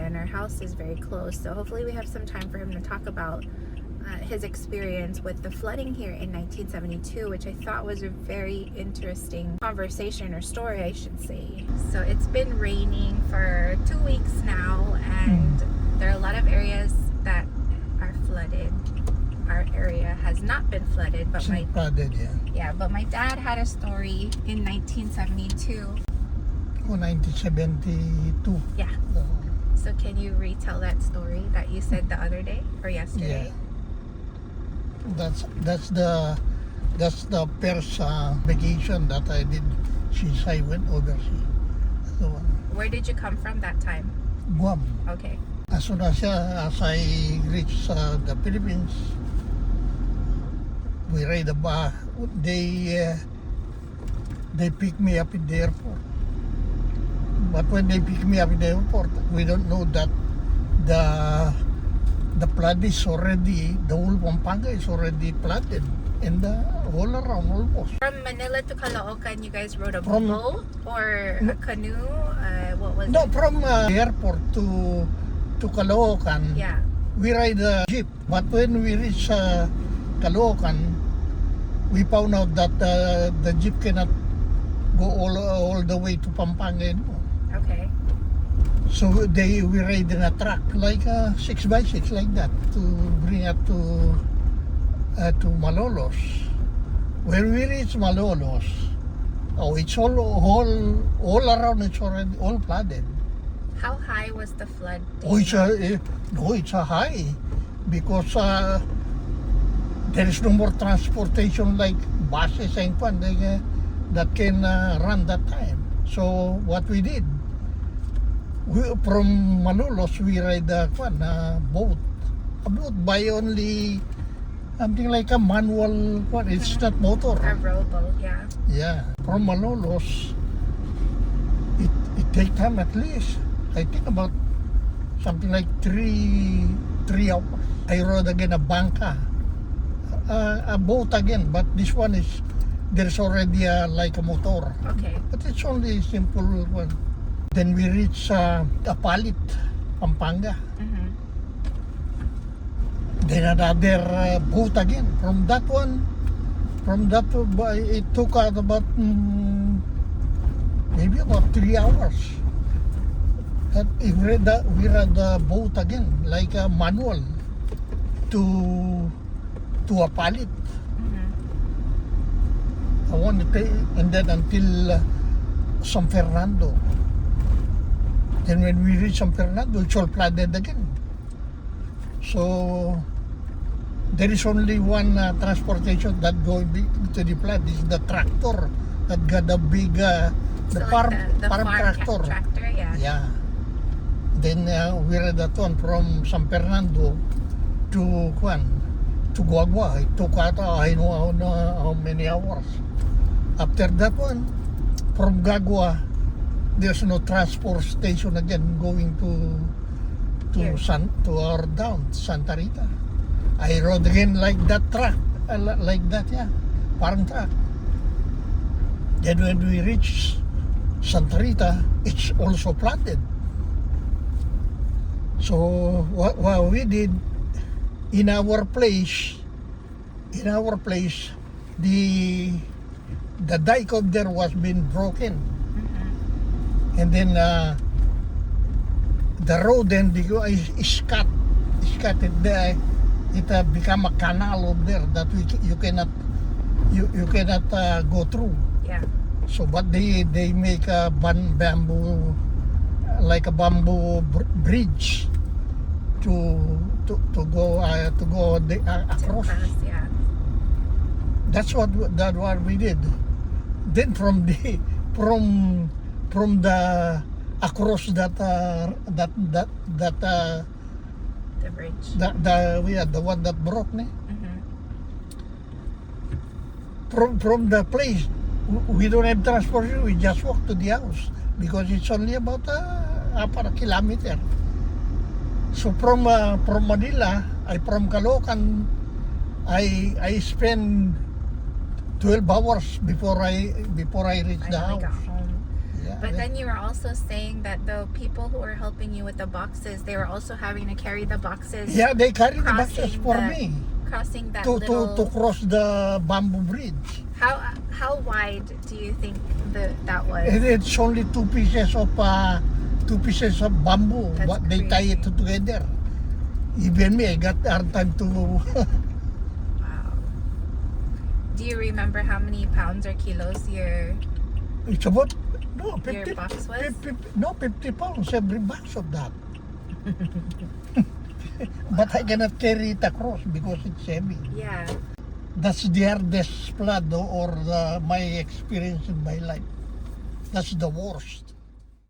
and our house is very close. So hopefully we have some time for him to talk about his experience with the flooding here in 1972, which I thought was a very interesting conversation, or story I should say. So it's been raining for 2 weeks now, and there are a lot of areas that are flooded. Our area has not been flooded, but but my dad had a story in 1972. 1972. Yeah. So can you retell that story that you said the other day or yesterday? Yeah. That's the first vacation that I did since I went overseas. So, Where did you come from that time? Guam. Okay. As soon as I reached the Philippines, we ride a bus. They picked me up in the airport. But when they picked me up in the airport, we don't know that the flood is already, the whole Pampanga is already flooded, and all around almost. From Manila to Caloocan, you guys rode a From- boat or a canoe? What was No, it? from airport to Caloocan, Yeah. we ride a jeep. But when we reach Caloocan, we found out that the jeep cannot go all the way to Pampanga anymore. Okay. So we ride in a truck, like a 6x6 like that, to bring up to Malolos. When we reach Malolos, it's all around. It's already all flooded. How high was the flood? It's a high, because there is no more transportation like buses and fun that can run that time. So what we did, from Malolos, we ride a boat. A boat by only something like a manual one. It's not motor. A rowboat, yeah. Yeah. From Malolos, it take time at least. I think about something like three hours. I rode again a banca, a boat again, but this one is, there's already like a motor. Okay. But it's only a simple one. Then we reach Apalit, Pampanga. Mm-hmm. Then another boat again. From that, it took out about maybe about 3 hours. That we ride the boat again, like a manual, to Apalit. Mm-hmm. I want to take, and then until San Fernando. Then when we reach San Fernando, it's all flooded again. So there is only one transportation that going to the flood. Is the tractor that got the big the farm tractor. Tractor, yeah. Yeah. Then we ride that one from San Fernando to Guagua. It took out I know how many hours. After that one, from Guagua, there's no transport station again going to our down Santa Rita. I rode again like that truck, like that, yeah, farm truck. Then when we reach Santa Rita, it's also flooded. So what we did in our place, the dike up there was being broken. Mm-hmm. And then the road then is cut. It become a canal over there that you cannot go through. Yeah. So but they make a bamboo, like a bamboo bridge to go across. Yeah. That's what we did. Then from the across that The bridge. the one that broke me. Mm-hmm. From the place, we don't have transportation. We just walk to the house because it's only about a kilometer. So from Manila, from Caloocan, I spend 12 hours before I reach the I house. got home. Yeah. But then you were also saying that the people who were helping you with the boxes, they were also having to carry the boxes. Yeah, they carry the boxes Crossing for the- me Crossing that to little. cross the bamboo bridge. How wide do you think that was? It's only two pieces of bamboo. That's What they tie it crazy. together. Even me, I got hard time to. Wow. Do you remember how many pounds or kilos your It's about no 50. Your box was? 50 pounds every box of that. But I cannot carry it across because it's heavy. yeah? That's the hardest flood or my experience in my life. That's the worst.